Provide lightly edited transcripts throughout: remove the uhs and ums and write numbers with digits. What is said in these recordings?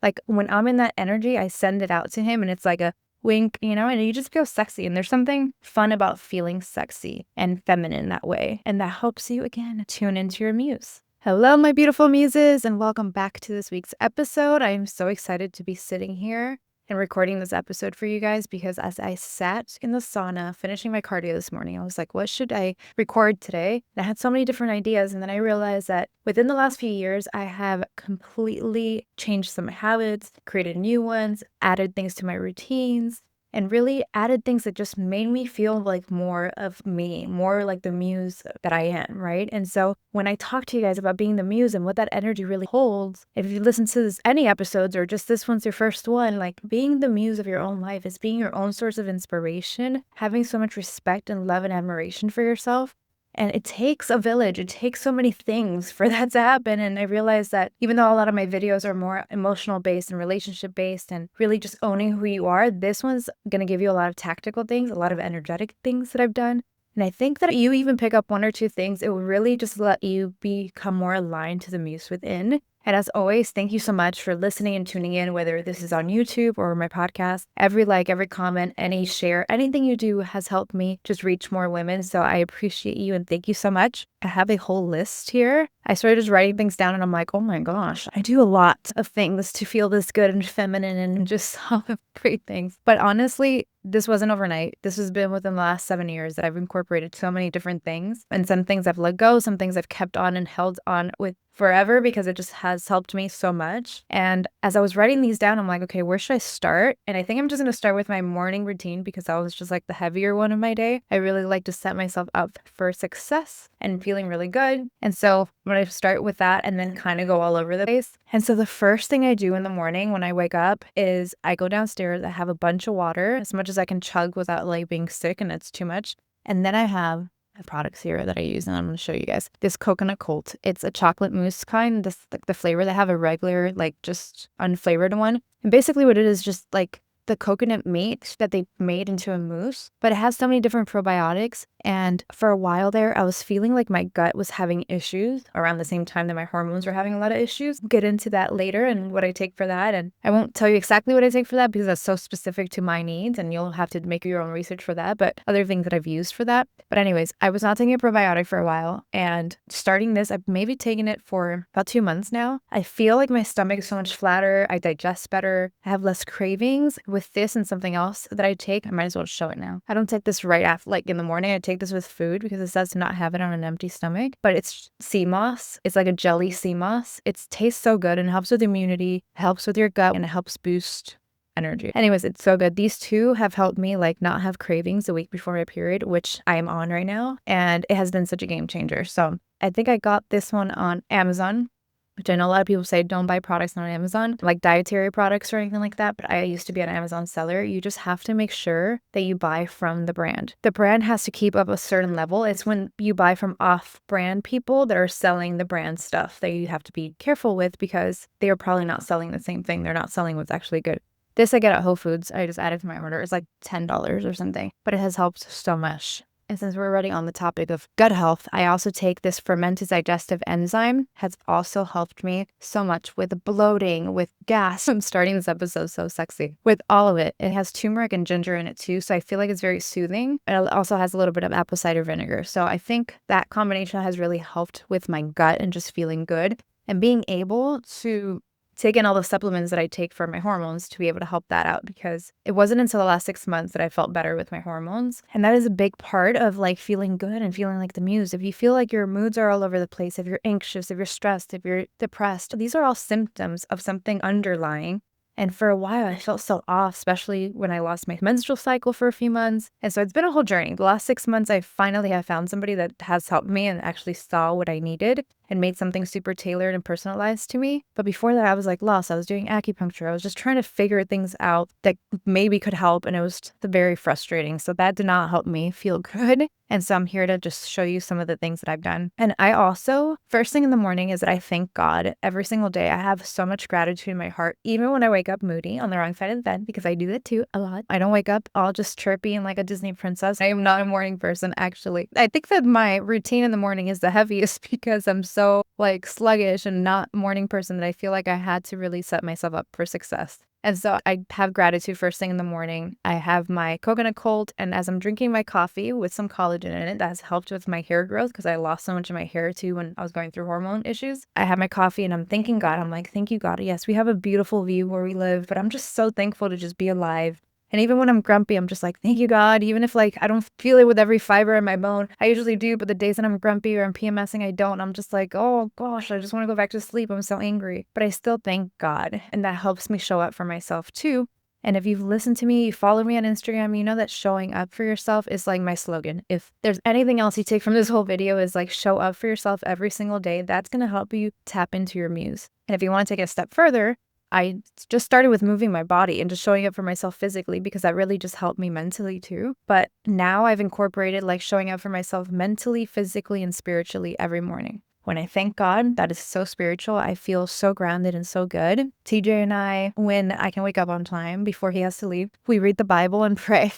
Like when I'm in that energy, I send it out to him and it's like a wink, and you just feel sexy. And there's something fun about feeling sexy and feminine that way. And that helps you, again, tune into your muse. Hello, my beautiful muses, and welcome back to this week's episode. I am so excited to be sitting here and recording this episode for you guys because as I sat in the sauna finishing my cardio this morning, I was like, what should I record today? And I had so many different ideas, and then I realized that within the last few years, I have completely changed some habits, created new ones, added things to my routines, and really added things that just made me feel like more of me, more like the muse that I am, right? And so when I talk to you guys about being the muse and what that energy really holds, if you listen to any episodes or just this one's your first one, like being the muse of your own life is being your own source of inspiration, having so much respect and love and admiration for yourself. And it takes a village. It takes so many things for that to happen. And I realized that even though a lot of my videos are more emotional based and relationship based and really just owning who you are, this one's going to give you a lot of tactical things, a lot of energetic things that I've done. And I think that you even pick up one or two things, it will really just let you become more aligned to the muse within. And as always, thank you so much for listening and tuning in, whether this is on YouTube or my podcast. Every like, every comment, any share, anything you do has helped me just reach more women. So I appreciate you and thank you so much. I have a whole list here. I started just writing things down and I'm like, oh my gosh, I do a lot of things to feel this good and feminine and just all of great things. But honestly, this wasn't overnight. This has been within the last 7 years that I've incorporated so many different things, and some things I've let go, some things I've kept on and held on with forever because it just has helped me so much. And as I was writing these down, I'm like, okay, where should I start? And I think I'm just going to start with my morning routine because that was just like the heavier one of my day. I really like to set myself up for success and feeling really good. And so I'm going to start with that and then kind of go all over the place. And so the first thing I do in the morning when I wake up is I go downstairs, I have a bunch of water, as much as I can chug without like being sick and it's too much. And then I have products here that I use, and I'm going to show you guys this coconut colt. It's a chocolate mousse kind, this like the flavor. They have a regular, like just unflavored one. And basically what it is, just like the coconut meat that they made into a mousse, but it has so many different probiotics. And for a while there, I was feeling like my gut was having issues around the same time that my hormones were having a lot of issues. We'll get into that later and what I take for that. And I won't tell you exactly what I take for that because that's so specific to my needs and you'll have to make your own research for that, but other things that I've used for that. But anyways, I was not taking a probiotic for a while, and starting this, I've maybe taken it for about 2 months now. I feel like my stomach is so much flatter. I digest better. I have less cravings. With this and something else that I take, I might as well show it now. I don't take this right after, like in the morning. I take this with food because it says to not have it on an empty stomach, but it's sea moss. It's like a jelly sea moss. It tastes so good and helps with immunity, helps with your gut, and it helps boost energy. Anyways, it's so good. These two have helped me like not have cravings the week before my period, which I am on right now, and it has been such a game changer. So I think I got this one on Amazon, which I know a lot of people say don't buy products on Amazon, like dietary products or anything like that, but I used to be an Amazon seller. You just have to make sure that you buy from the brand. The brand has to keep up a certain level. It's when you buy from off-brand people that are selling the brand stuff that you have to be careful with because they are probably not selling the same thing. They're not selling what's actually good. This I get at Whole Foods. I just added to my order. It's like $10 or something, but it has helped so much. And since we're already on the topic of gut health, I also take this fermented digestive enzyme. Has also helped me so much with bloating, with gas. I'm starting this episode so sexy. With all of it. It has turmeric and ginger in it too, so I feel like it's very soothing. It also has a little bit of apple cider vinegar. So I think that combination has really helped with my gut and just feeling good. And being able to take in all the supplements that I take for my hormones to be able to help that out, because it wasn't until the last 6 months that I felt better with my hormones. And that is a big part of like feeling good and feeling like the muse. If you feel like your moods are all over the place, if you're anxious, if you're stressed, if you're depressed, these are all symptoms of something underlying. And for a while, I felt so off, especially when I lost my menstrual cycle for a few months. And so it's been a whole journey. The last 6 months, I finally have found somebody that has helped me and actually saw what I needed and made something super tailored and personalized to me. But before that, I was like lost. I was doing acupuncture. I was just trying to figure things out that maybe could help. And it was very frustrating. So that did not help me feel good. And so I'm here to just show you some of the things that I've done. And I also, first thing in the morning is that I thank God every single day. I have so much gratitude in my heart, even when I wake up moody on the wrong side of the bed, because I do that too a lot. I don't wake up all just chirpy and like a Disney princess. I am not a morning person, actually. I think that my routine in the morning is the heaviest because I'm so like sluggish and not morning person that I feel like I had to really set myself up for success. And so I have gratitude first thing in the morning. I have my coconut cold, and as I'm drinking my coffee with some collagen in it, that has helped with my hair growth because I lost so much of my hair too when I was going through hormone issues. I have my coffee and I'm thanking God. I'm like, thank you, God. Yes, we have a beautiful view where we live, but I'm just so thankful to just be alive. And even when I'm grumpy, I'm just like, thank you, God. Even if like I don't feel it with every fiber in my bone, I usually do. But the days that I'm grumpy or I'm PMSing, I don't. I'm just like, oh gosh, I just want to go back to sleep. I'm so angry. But I still thank God. And that helps me show up for myself too. And if you've listened to me, you follow me on Instagram, you know that showing up for yourself is like my slogan. If there's anything else you take from this whole video is like show up for yourself every single day, that's going to help you tap into your muse. And if you want to take it a step further, I just started with moving my body and just showing up for myself physically because that really just helped me mentally too. But now I've incorporated like showing up for myself mentally, physically, and spiritually every morning. When I thank God, that is so spiritual. I feel so grounded and so good. TJ and I, when I can wake up on time before he has to leave, we read the Bible and pray.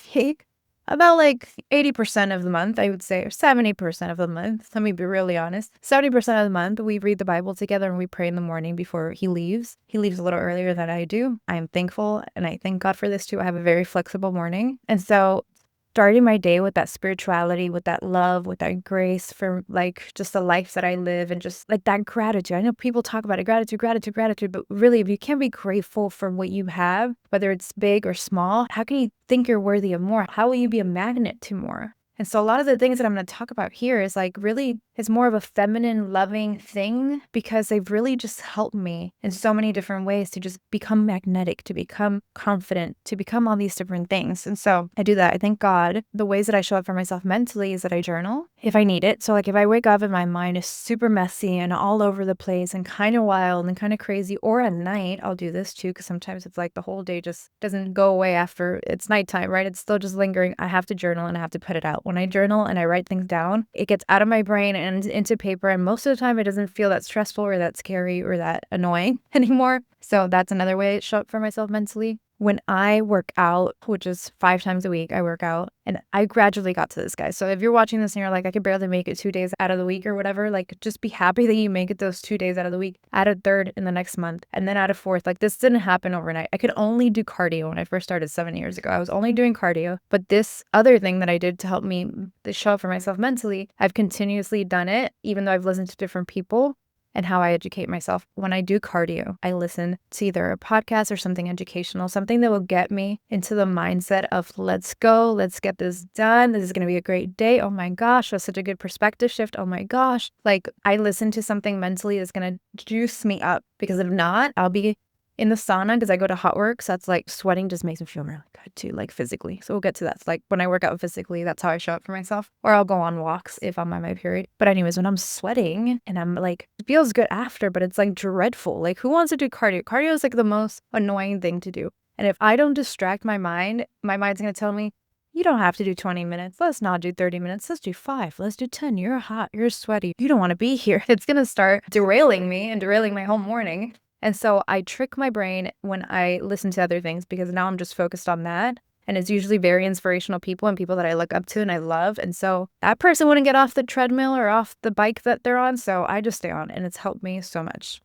About like 80% of the month, I would say, or 70% of the month. Let me be really honest. 70% of the month, we read the Bible together and we pray in the morning before he leaves. He leaves a little earlier than I do. I am thankful and I thank God for this too. I have a very flexible morning. And so starting my day with that spirituality, with that love, with that grace for like just the life that I live and just like that gratitude. I know people talk about it, gratitude, but really if you can't be grateful for what you have, whether it's big or small, how can you think you're worthy of more? How will you be a magnet to more? And so a lot of the things that I'm going to talk about here is like really, it's more of a feminine loving thing because they've really just helped me in so many different ways to just become magnetic, to become confident, to become all these different things. And so I do that. I thank God. The ways that I show up for myself mentally is that I journal if I need it. So like if I wake up and my mind is super messy and all over the place and kind of wild and kind of crazy, or at night, I'll do this too because sometimes it's like the whole day just doesn't go away after it's nighttime, right? It's still just lingering. I have to journal and I have to put it out. When I journal and I write things down, it gets out of my brain and into paper. And most of the time, it doesn't feel that stressful or that scary or that annoying anymore. So that's another way to show up for myself mentally. When I work out, which is 5 times a week, I work out, and I gradually got to this, guys. So if you're watching this and you're like, I could barely make it 2 days out of the week or whatever, like just be happy that you make it those 2 days out of the week, add a third in the next month, and then add a fourth. Like this didn't happen overnight. I could only do cardio when I first started 7 years ago. I was only doing cardio, but this other thing that I did to help me to show up for myself mentally, I've continuously done it, even though I've listened to different people. And how I educate myself. When I do cardio, I listen to either a podcast or something educational, something that will get me into the mindset of let's go, let's get this done. This is going to be a great day. Oh my gosh, that's such a good perspective shift. Oh my gosh. Like I listen to something mentally that's going to juice me up because if not, I'll be in the sauna because I go to hot work. So that's like sweating just makes me feel really good too, like physically. So we'll get to that. It's like when I work out physically, that's how I show up for myself. Or I'll go on walks if I'm on my period. But anyways, when I'm sweating and I'm like, it feels good after, but it's like dreadful. Like who wants to do cardio? Cardio is like the most annoying thing to do. And if I don't distract my mind's going to tell me, you don't have to do 20 minutes. Let's not do 30 minutes. Let's do 5. Let's do 10. You're hot. You're sweaty. You don't want to be here. It's going to start derailing me and derailing my whole morning. And so I trick my brain when I listen to other things because now I'm just focused on that. And it's usually very inspirational people and people that I look up to and I love. And so that person wouldn't get off the treadmill or off the bike that they're on. So I just stay on and it's helped me so much.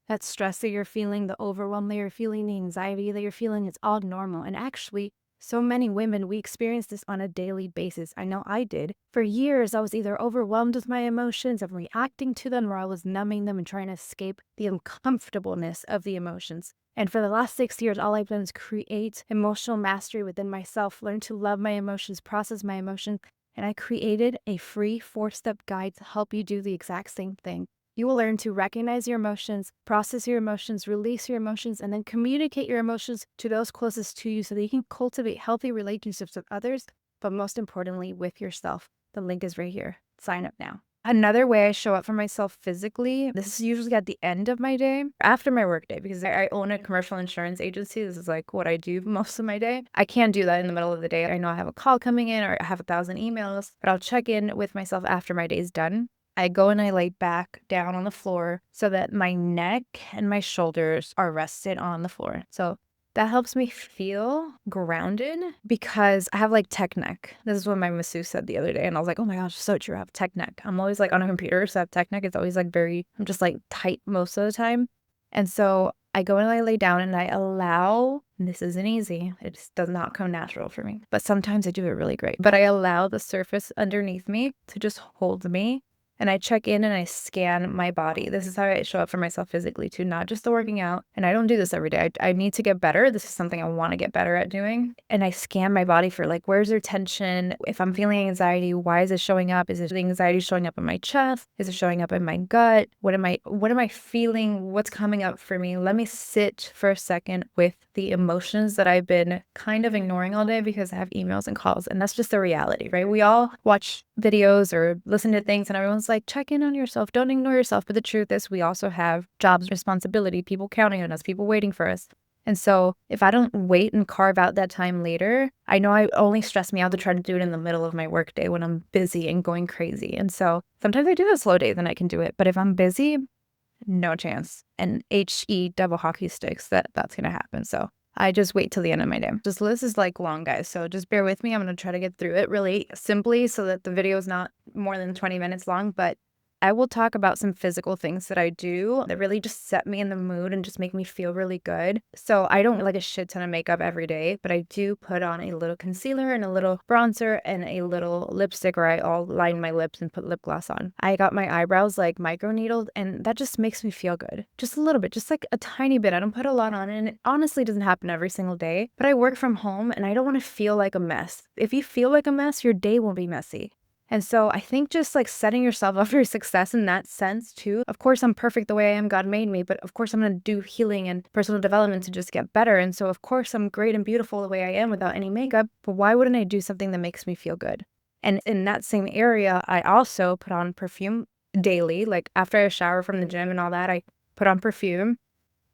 That stress that you're feeling, the overwhelm that you're feeling, the anxiety that you're feeling, it's all normal. And actually, so many women, we experience this on a daily basis. I know I did. For years, I was either overwhelmed with my emotions of reacting to them or I was numbing them and trying to escape the uncomfortableness of the emotions. And for the last 6 years, all I've done is create emotional mastery within myself, learn to love my emotions, process my emotions, and I created a free 4-step guide to help you do the exact same thing. You will learn to recognize your emotions, process your emotions, release your emotions, and then communicate your emotions to those closest to you so that you can cultivate healthy relationships with others, but most importantly, with yourself. The link is right here. Sign up now. Another way I show up for myself physically, this is usually at the end of my day, after my work day, because I own a commercial insurance agency. This is like what I do most of my day. I can't do that in the middle of the day. I know I have a call coming in or I have 1,000 emails, but I'll check in with myself after my day's done. I go and I lay back down on the floor so that my neck and my shoulders are rested on the floor. So That helps me feel grounded because I have like tech neck. This is what my masseuse said the other day. And I was like, oh my gosh, so true. I have tech neck. I'm always like on a computer. So I have tech neck. It's always like I'm just like tight most of the time. And so I go and I lay down and I allow, and this isn't easy. It just does not come natural for me. But sometimes I do it really great. But I allow the surface underneath me to just hold me. And I check in and I scan my body. This is how I show up for myself physically too, not just the working out. And I don't do this every day. I need to get better. This is something I want to get better at doing. And I scan my body for like, where's there tension? If I'm feeling anxiety, why is it showing up? Is it the anxiety showing up in my chest? Is it showing up in my gut? What am I feeling? What's coming up for me? Let me sit for a second with the emotions that I've been kind of ignoring all day because I have emails and calls. And that's just the reality, right? We all watch videos or listen to things and everyone's like, check in on yourself, don't ignore yourself. But the truth is we also have jobs, responsibility, people counting on us, people waiting for us. And so if I don't wait and carve out that time later, I know it only stress me out to try to do it in the middle of my workday when I'm busy and going crazy. And so sometimes I do have slow days and I can do it. But if I'm busy, no chance. And HE double hockey sticks, that's going to happen. So I just wait till the end of my day. This list is like long, guys. So just bear with me. I'm going to try to get through it really simply so that the video is not more than 20 minutes long. But I will talk about some physical things that I do that really just set me in the mood and just make me feel really good. So I don't like a shit ton of makeup every day, but I do put on a little concealer and a little bronzer and a little lipstick, or I'll line my lips and put lip gloss on. I got my eyebrows like micro needled and that just makes me feel good. Just a little bit, just like a tiny bit. I don't put a lot on it, and it honestly doesn't happen every single day, but I work from home and I don't want to feel like a mess. If you feel like a mess, your day will be messy. And so I think just like setting yourself up for success in that sense too. Of course, I'm perfect the way I am. God made me, but of course I'm going to do healing and personal development to just get better. And so of course I'm great and beautiful the way I am without any makeup, but why wouldn't I do something that makes me feel good? And in that same area, I also put on perfume daily. Like after I shower from the gym and all that, I put on perfume.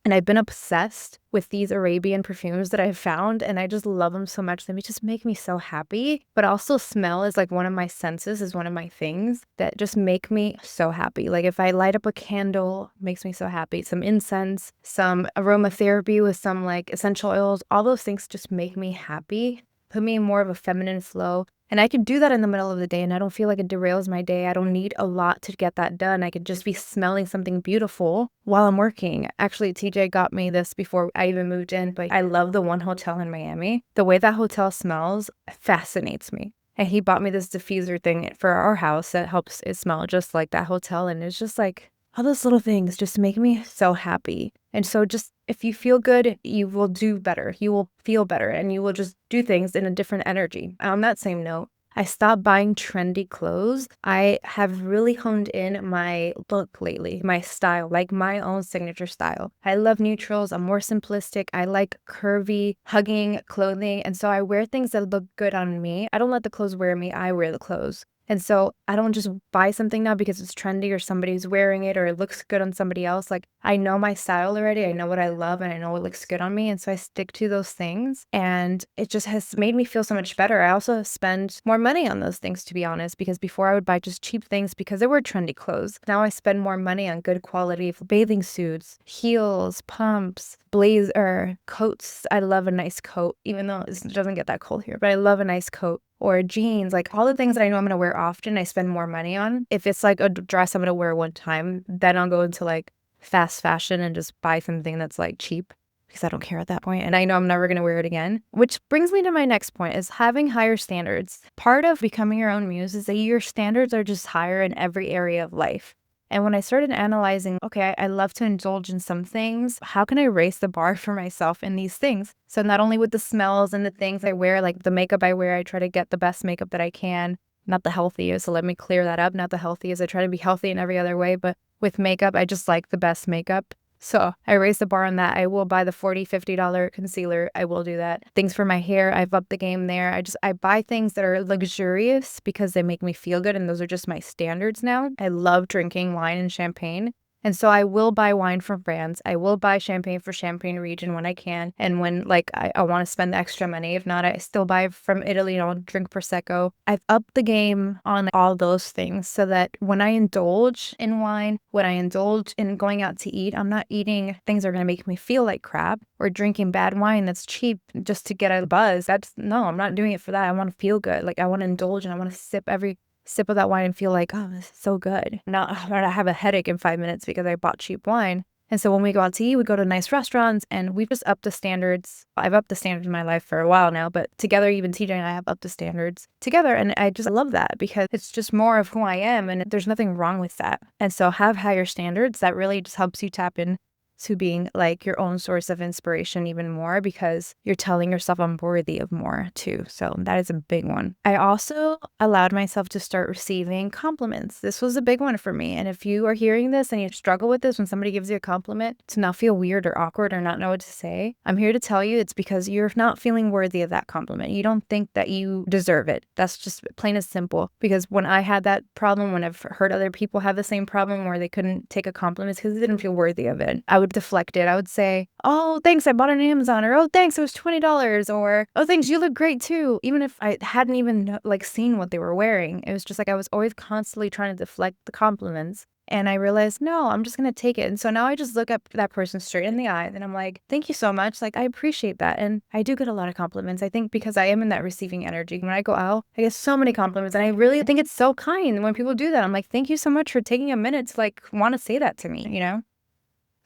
And I've been obsessed with these Arabian perfumes that I've found, and I just love them so much. They just make me so happy. But also smell is like one of my senses, is one of my things that just make me so happy. Like if I light up a candle, it makes me so happy. Some incense, some aromatherapy with some like essential oils, all those things just make me happy, put me in more of a feminine flow. And I can do that in the middle of the day and I don't feel like it derails my day. I don't need a lot to get that done. I could just be smelling something beautiful while I'm working. Actually, TJ got me this before I even moved in, but I love the one hotel in Miami. The way that hotel smells fascinates me. And he bought me this diffuser thing for our house that helps it smell just like that hotel. And it's just like, all those little things just make me so happy. And so just if you feel good, you will do better. You will feel better and you will just do things in a different energy. On that same note, I stopped buying trendy clothes. I have really honed in my look lately, my style, like my own signature style. I love neutrals. I'm more simplistic. I like curvy, hugging clothing. And so I wear things that look good on me. I don't let the clothes wear me. I wear the clothes. And so I don't just buy something now because it's trendy or somebody's wearing it or it looks good on somebody else. Like I know my style already. I know what I love and I know what looks good on me. And so I stick to those things and it just has made me feel so much better. I also spend more money on those things, to be honest, because before I would buy just cheap things because they were trendy clothes. Now I spend more money on good quality bathing suits, heels, pumps, blazer, coats. I love a nice coat, even though it doesn't get that cold here, but I love a nice coat. Or jeans, like all the things that I know I'm going to wear often, I spend more money on. If it's like a dress I'm going to wear one time, then I'll go into like fast fashion and just buy something that's like cheap because I don't care at that point. And I know I'm never going to wear it again. Which brings me to my next point is having higher standards. Part of becoming your own muse is that your standards are just higher in every area of life. And when I started analyzing, okay, I love to indulge in some things. How can I raise the bar for myself in these things? So not only with the smells and the things I wear, like the makeup I wear, I try to get the best makeup that I can, not the healthiest. So let me clear that up. Not the healthiest. I try to be healthy in every other way. But with makeup, I just like the best makeup. So I raise the bar on that. I will buy the $40, $50 concealer. I will do that. Things for my hair, I've upped the game there. I buy things that are luxurious because they make me feel good. And those are just my standards now. I love drinking wine and champagne. And so I will buy wine from France. I will buy champagne for Champagne region when I can. And when like I want to spend the extra money. If not, I still buy from Italy and I'll drink Prosecco. I've upped the game on all those things so that when I indulge in wine, when I indulge in going out to eat, I'm not eating things that are going to make me feel like crap or drinking bad wine that's cheap just to get a buzz. No, I'm not doing it for that. I want to feel good. Like I want to indulge and I want to sip every sip of that wine and feel like, oh, this is so good. Not I have a headache in 5 minutes because I bought cheap wine. And so when we go out to eat, we go to nice restaurants and we've just upped the standards. I've upped the standards in my life for a while now, but together, even TJ and I have upped the standards together. And I just love that because it's just more of who I am and there's nothing wrong with that. And so have higher standards. That really just helps you tap in to being like your own source of inspiration even more because you're telling yourself I'm worthy of more too. So that is a big one. I also allowed myself to start receiving compliments. This was a big one for me. And if you are hearing this and you struggle with this when somebody gives you a compliment, to not feel weird or awkward or not know what to say, I'm here to tell you it's because you're not feeling worthy of that compliment. You don't think that you deserve it. That's just plain and simple. Because when I had that problem, when I've heard other people have the same problem where they couldn't take a compliment because they didn't feel worthy of it, I would deflect it. I would say, oh, thanks, I bought it on Amazon, or oh, thanks, it was $20, or oh, thanks, you look great too. Even if I hadn't even seen what they were wearing, it was just like I was always constantly trying to deflect the compliments. And I realized, no, I'm just going to take it. And so now I just look at that person straight in the eye and I'm like, thank you so much. Like, I appreciate that. And I do get a lot of compliments. I think because I am in that receiving energy. When I go out, I get so many compliments. And I really think it's so kind when people do that. I'm like, thank you so much for taking a minute to want to say that to me, you know?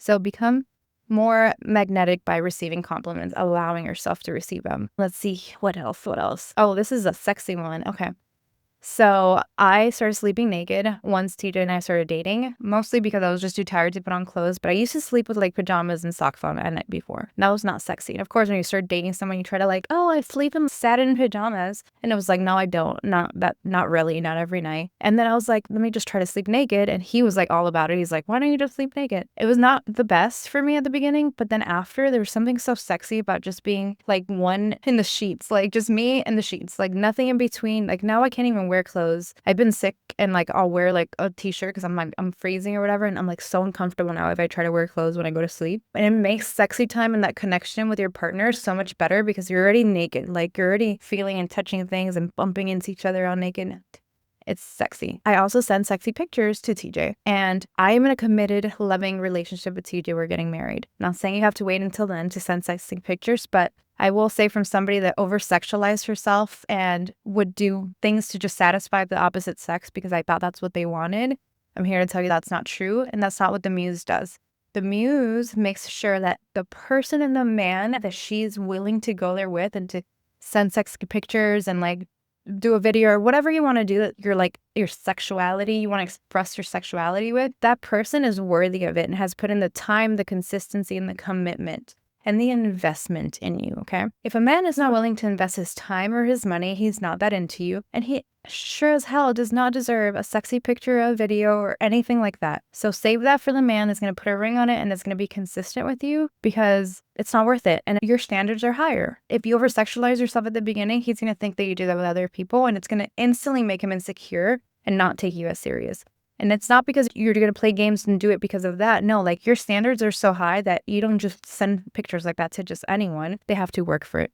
So become more magnetic by receiving compliments, allowing yourself to receive them. Let's see, what else? Oh, this is a sexy one. Okay. So I started sleeping naked once TJ and I started dating, mostly because I was just too tired to put on clothes. But I used to sleep with pajamas and socks on at night before. That was not sexy. And of course, when you start dating someone, you try to oh, I sleep in satin pajamas. And it was like, no, I don't. Not really, not every night. And then I was like, let me just try to sleep naked. And he was all about it. He's like, why don't you just sleep naked? It was not the best for me at the beginning. But then after, there was something so sexy about just being one in the sheets, just me and the sheets, nothing in between. Now I can't even wear clothes. I've been sick and I'll wear a t-shirt because I'm freezing or whatever, and I'm so uncomfortable now if I try to wear clothes when I go to sleep. And it makes sexy time and that connection with your partner so much better because you're already naked. You're already feeling and touching things and bumping into each other all naked. It's sexy. I also send sexy pictures to TJ, and I am in a committed, loving relationship with TJ. We're getting married. Not saying you have to wait until then to send sexy pictures, but I will say from somebody that over-sexualized herself and would do things to just satisfy the opposite sex because I thought that's what they wanted, I'm here to tell you that's not true, and that's not what the muse does. The muse makes sure that the person and the man that she's willing to go there with and to send sexy pictures and do a video or whatever you want to do, that your sexuality, you want to express your sexuality with, that person is worthy of it and has put in the time, the consistency, and the commitment and the investment in you, okay? If a man is not willing to invest his time or his money, he's not that into you, and he sure as hell does not deserve a sexy picture, a video, or anything like that. So save that for the man that's going to put a ring on it and that's going to be consistent with you because it's not worth it. And your standards are higher. If you over-sexualize yourself at the beginning, he's going to think that you do that with other people, and it's going to instantly make him insecure and not take you as serious. And it's not because you're going to play games and do it because of that. No, your standards are so high that you don't just send pictures like that to just anyone. They have to work for it.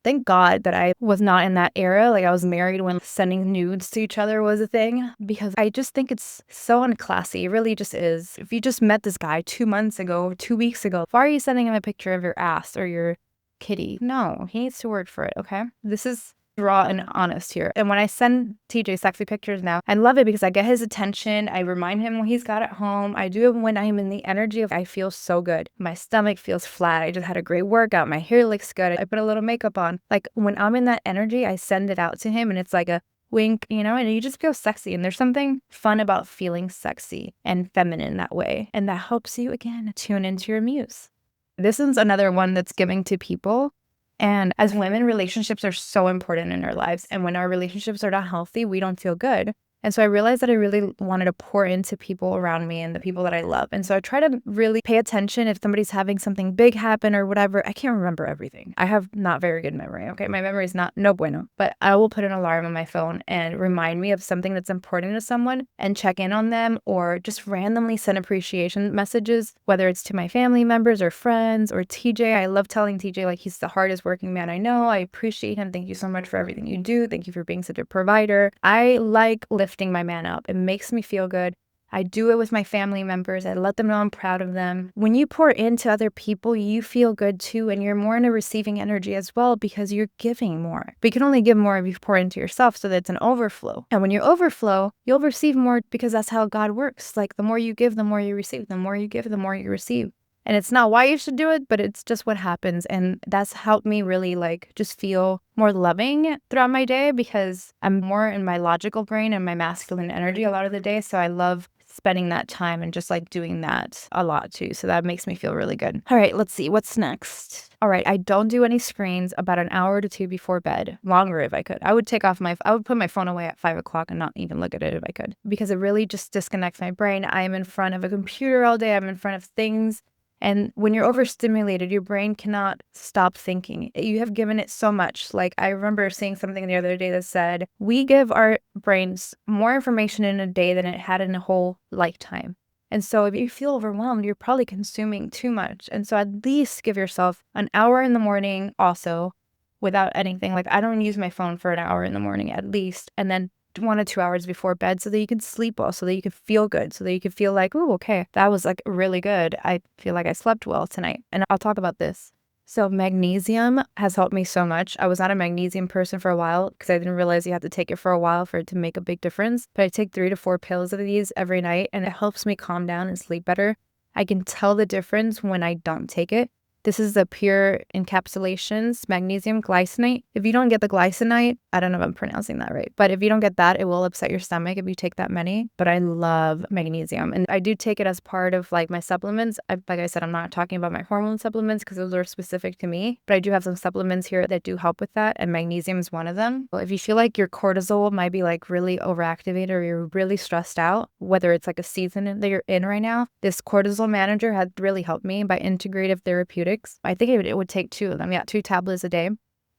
Thank God that I was not in that era. I was married when sending nudes to each other was a thing, because I just think it's so unclassy. It really just is. If you just met this guy 2 months ago or 2 weeks ago, why are you sending him a picture of your ass or your kitty? No, he needs to work for it, okay? This is raw and honest here. And when I send TJ sexy pictures now, I love it because I get his attention. I remind him when he's got at home. I do it when I'm in the energy of I feel so good. My stomach feels flat. I just had a great workout. My hair looks good. I put a little makeup on. When I'm in that energy, I send it out to him and it's like a wink, and you just feel sexy. And there's something fun about feeling sexy and feminine that way. And that helps you, again, tune into your muse. This is another one that's giving to people. And as women, relationships are so important in our lives. And when our relationships are not healthy, we don't feel good. And so I realized that I really wanted to pour into people around me and the people that I love. And so I try to really pay attention if somebody's having something big happen or whatever. I can't remember everything. I have not very good memory. Okay. My memory is not no bueno, but I will put an alarm on my phone and remind me of something that's important to someone and check in on them, or just randomly send appreciation messages, whether it's to my family members or friends or TJ. I love telling TJ, like, he's the hardest working man I know. I appreciate him. Thank you so much for everything you do. Thank you for being such a provider. I like lifting my man up. It makes me feel good. I do it with my family members. I let them know I'm proud of them. When you pour into other people, you feel good too, and you're more in a receiving energy as well because you're giving more. But you can only give more if you pour into yourself, so that it's an overflow. And when you overflow, you'll receive more because that's how God works. Like, the more you give, the more you receive. The more you give, the more you receive. And it's not why you should do it, but it's just what happens. And that's helped me really like just feel more loving throughout my day, because I'm more in my logical brain and my masculine energy a lot of the day. So I love spending that time and just like doing that a lot too. So that makes me feel really good. All right, let's see. What's next? All right, I don't do any screens about an hour to two before bed. Longer if I could. I would put my phone away at 5 o'clock and not even look at it if I could, because it really just disconnects my brain. I am in front of a computer all day. I'm in front of things. And when you're overstimulated, your brain cannot stop thinking. You have given it so much. Like, I remember seeing something the other day that said, we give our brains more information in a day than it had in a whole lifetime. And so if you feel overwhelmed, you're probably consuming too much. And so at least give yourself an hour in the morning also without anything. Like, I don't use my phone for an hour in the morning at least. And then 1 to 2 hours before bed, so that you can sleep well, so that you can feel good, so that you can feel like, oh, okay, that was like really good. I feel like I slept well tonight. And I'll talk about this. So magnesium has helped me so much. I was not a magnesium person for a while because I didn't realize you have to take it for a while for it to make a big difference. But I take 3 to 4 pills of these every night, and it helps me calm down and sleep better. I can tell the difference when I don't take it. This is the pure encapsulations, magnesium glycinate. If you don't get the glycinate, I don't know if I'm pronouncing that right, but if you don't get that, it will upset your stomach if you take that many. But I love magnesium, and I do take it as part of like my supplements. Like I said, I'm not talking about my hormone supplements because those are specific to me, but I do have some supplements here that do help with that, and magnesium is one of them. Well, if you feel like your cortisol might be like really overactivated or you're really stressed out, whether it's like a season that you're in right now, this cortisol manager had really helped me by Integrative Therapeutics. I think it would take 2 of them. Yeah, 2 tablets a day.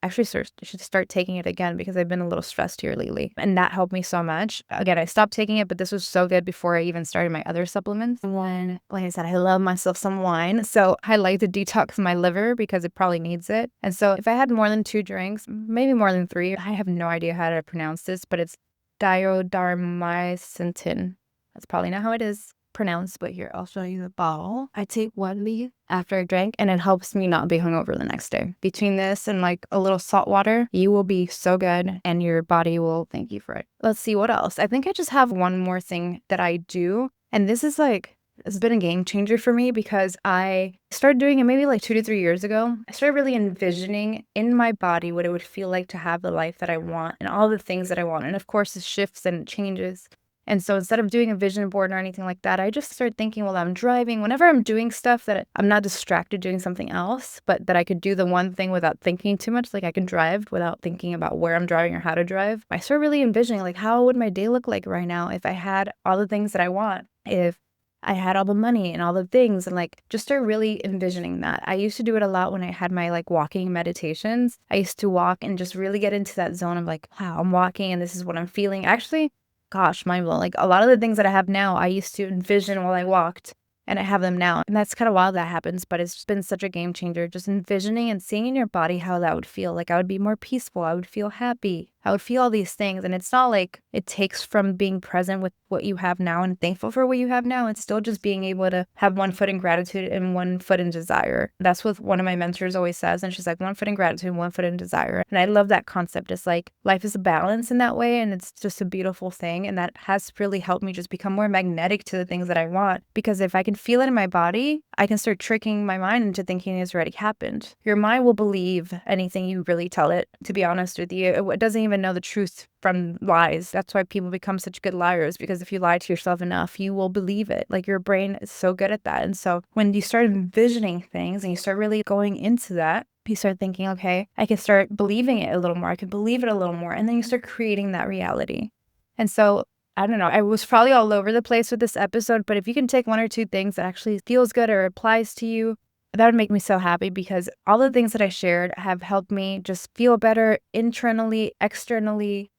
Actually, I should start taking it again because I've been a little stressed here lately. And that helped me so much. Again, I stopped taking it, but this was so good before I even started my other supplements. And then, like I said, I love myself some wine. So I like to detox my liver because it probably needs it. And so if I had more than 2 drinks, maybe more than 3, I have no idea how to pronounce this, but it's diodormycintin. That's probably not how it is pronounced, but here, I'll show you the bottle. I take 1 leaf after I drank, and it helps me not be hungover the next day. Between this and like a little salt water, you will be so good and your body will thank you for it. Let's see what else. I think I just have one more thing that I do, and this is like, it's been a game changer for me because I started doing it maybe like 2 to 3 years ago. I started really envisioning in my body what it would feel like to have the life that I want and all the things that I want. And of course, it shifts and it changes. And so instead of doing a vision board or anything like that, I just started thinking while I'm driving, whenever I'm doing stuff that I'm not distracted doing something else, but that I could do the one thing without thinking too much. Like I can drive without thinking about where I'm driving or how to drive. I started really envisioning like, how would my day look like right now if I had all the things that I want, if I had all the money and all the things, and like just start really envisioning that. I used to do it a lot when I had my like walking meditations. I used to walk and just really get into that zone of like, wow, I'm walking and this is what I'm feeling. Actually, gosh, mind blowing. Like a lot of the things that I have now, I used to envision while I walked, and I have them now. And that's kind of wild that happens, but it's been such a game changer. Just envisioning and seeing in your body how that would feel. Like I would be more peaceful. I would feel happy. I would feel all these things. And it's not like it takes from being present with what you have now and thankful for what you have now. It's still just being able to have 1 foot in gratitude and 1 foot in desire. That's what one of my mentors always says. And she's like, 1 foot in gratitude, 1 foot in desire. And I love that concept. It's like life is a balance in that way. And it's just a beautiful thing. And that has really helped me just become more magnetic to the things that I want. Because if I can feel it in my body, I can start tricking my mind into thinking it's already happened. Your mind will believe anything you really tell it, to be honest with you. It doesn't even know the truth from lies. That's why people become such good liars, because if you lie to yourself enough, you will believe it. Like your brain is so good at that. And so when you start envisioning things and you start really going into that, you start thinking, okay, I can start believing it a little more. I can believe it a little more. And then you start creating that reality. And so I don't know, I was probably all over the place with this episode, but if you can take 1 or 2 things that actually feels good or applies to you, that would make me so happy because all the things that I shared have helped me just feel better internally, externally,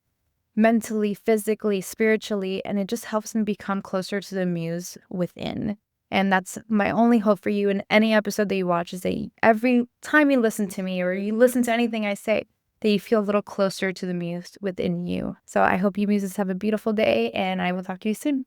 mentally, physically, spiritually, and it just helps me become closer to the muse within. And that's my only hope for you in any episode that you watch is that every time you listen to me or you listen to anything I say, that you feel a little closer to the muse within you. So I hope you muses have a beautiful day and I will talk to you soon.